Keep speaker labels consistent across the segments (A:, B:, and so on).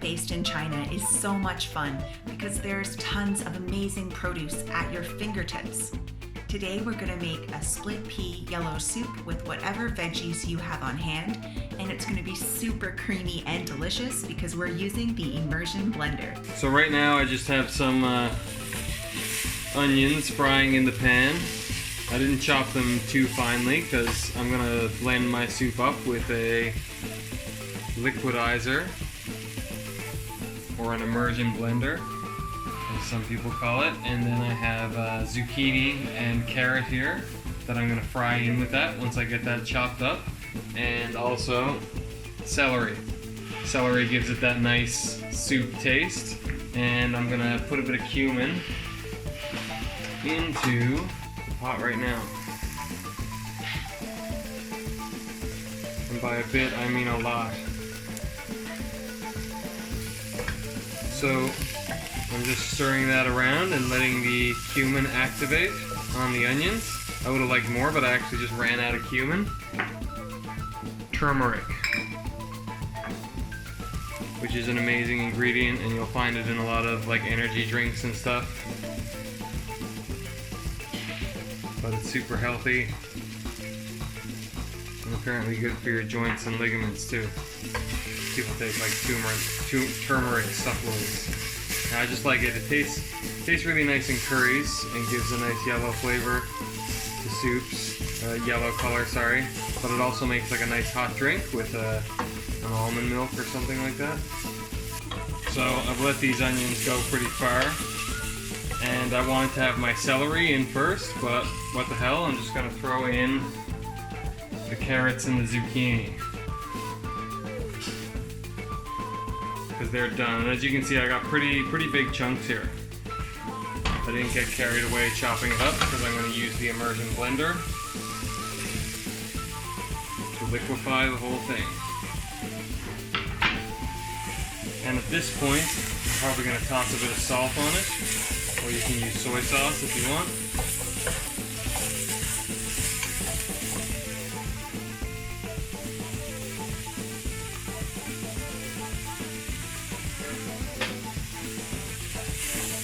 A: based in China is so much fun because there's tons of amazing produce at your fingertips. Today we're going to make a split pea yellow soup with whatever veggies you have on hand, and it's going to be super creamy and delicious because we're using the immersion blender.
B: So right now I just have some onions frying in the pan. I didn't chop them too finely because I'm going to blend my soup up with a liquidizer, or an immersion blender as some people call it. And then I have zucchini and carrot here that I'm going to fry in with that once I get that chopped up, and also celery. Celery gives it that nice soup taste, and I'm going to put a bit of cumin into the pot right now. And by a bit I mean a lot. So I'm just stirring that around and letting the cumin activate on the onions. I would have liked more, but I actually just ran out of cumin. Turmeric, which is an amazing ingredient, and you'll find it in a lot of like energy drinks and stuff. But it's super healthy and apparently good for your joints and ligaments too. People take like turmeric supplements. And I just like it. It tastes really nice in curries and gives a nice yellow flavor to soups. Yellow color, sorry. But it also makes like a nice hot drink with an almond milk or something like that. So I've let these onions go pretty far. And I wanted to have my celery in first, but what the hell, I'm just going to throw in the carrots and the zucchini, because they're done. And as you can see, I got pretty big chunks here. I didn't get carried away chopping it up because I'm going to use the immersion blender to liquefy the whole thing. And at this point, I'm probably going to toss a bit of salt on it. Or you can use soy sauce if you want.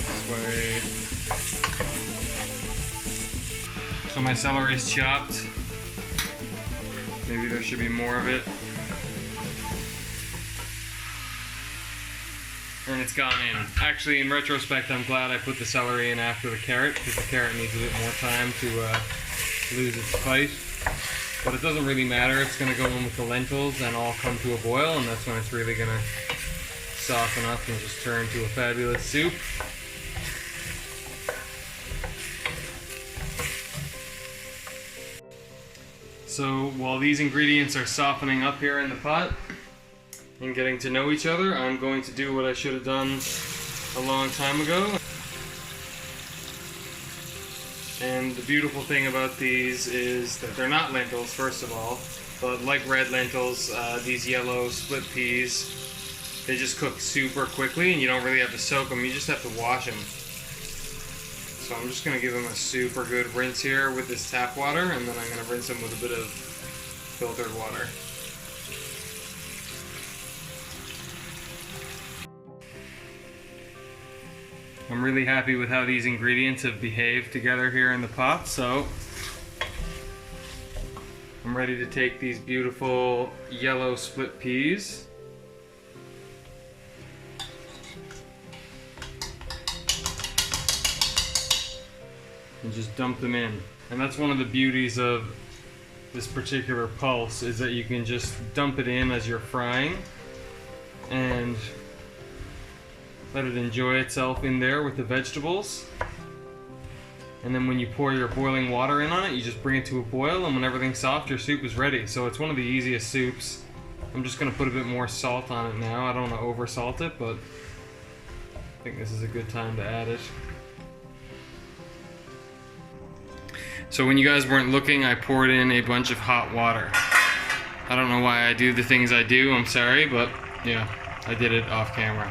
B: This way. So my celery is chopped. Maybe there should be more of it. And it's gone in. Actually, in retrospect, I'm glad I put the celery in after the carrot, because the carrot needs a bit more time to lose its fight. But it doesn't really matter. It's going to go in with the lentils and all come to a boil, and that's when it's really going to soften up and just turn to a fabulous soup. So while these ingredients are softening up here in the pot and getting to know each other, I'm going to do what I should have done a long time ago. And the beautiful thing about these is that they're not lentils, first of all, but like red lentils, these yellow split peas, they just cook super quickly and you don't really have to soak them, you just have to wash them. So I'm just going to give them a super good rinse here with this tap water, and then I'm going to rinse them with a bit of filtered water. I'm really happy with how these ingredients have behaved together here in the pot, so I'm ready to take these beautiful yellow split peas and just dump them in. And that's one of the beauties of this particular pulse, is that you can just dump it in as you're frying and let it enjoy itself in there with the vegetables. And then when you pour your boiling water in on it, you just bring it to a boil, and when everything's soft, your soup is ready. So it's one of the easiest soups. I'm just going to put a bit more salt on it now. I don't want to over salt it, but I think this is a good time to add it. So when you guys weren't looking, I poured in a bunch of hot water. I don't know why I do the things I do, I'm sorry, but yeah, I did it off camera.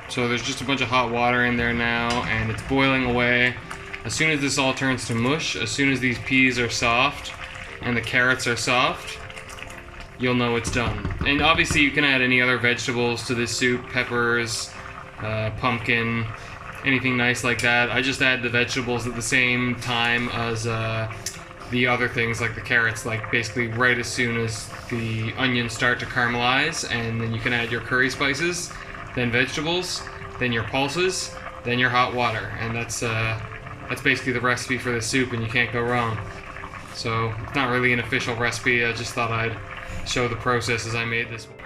B: So there's just a bunch of hot water in there now, and it's boiling away. As soon as this all turns to mush, as soon as these peas are soft and the carrots are soft, you'll know it's done. And obviously you can add any other vegetables to this soup, peppers, pumpkin, anything nice like that. I just add the vegetables at the same time as the other things like the carrots, like basically right as soon as the onions start to caramelize, and then you can add your curry spices, then vegetables, then your pulses, then your hot water, and that's basically the recipe for the soup, and you can't go wrong. So it's not really an official recipe, I just thought I'd show the process as I made this one.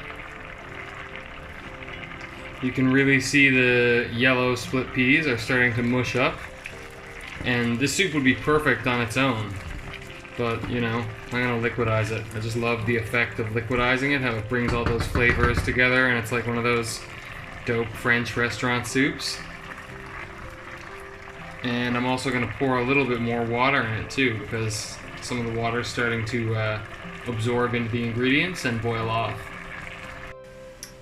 B: You can really see the yellow split peas are starting to mush up, and this soup would be perfect on its own, but you know, I'm gonna liquidize it. I just love the effect of liquidizing it, how it brings all those flavors together, and it's like one of those dope French restaurant soups. And I'm also gonna pour a little bit more water in it too, because some of the water is starting to absorb into the ingredients and boil off.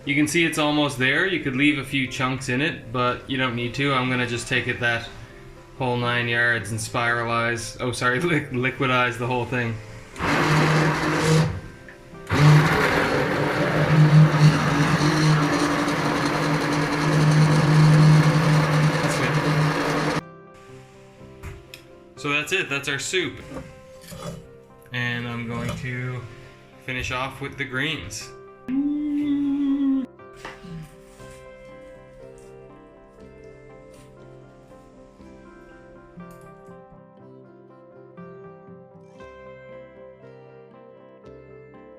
B: You can see it's almost there. You could leave a few chunks in it, but you don't need to. I'm gonna just take it that whole 9 yards and spiralize, liquidize the whole thing. So that's it, that's our soup. And I'm going to finish off with the greens.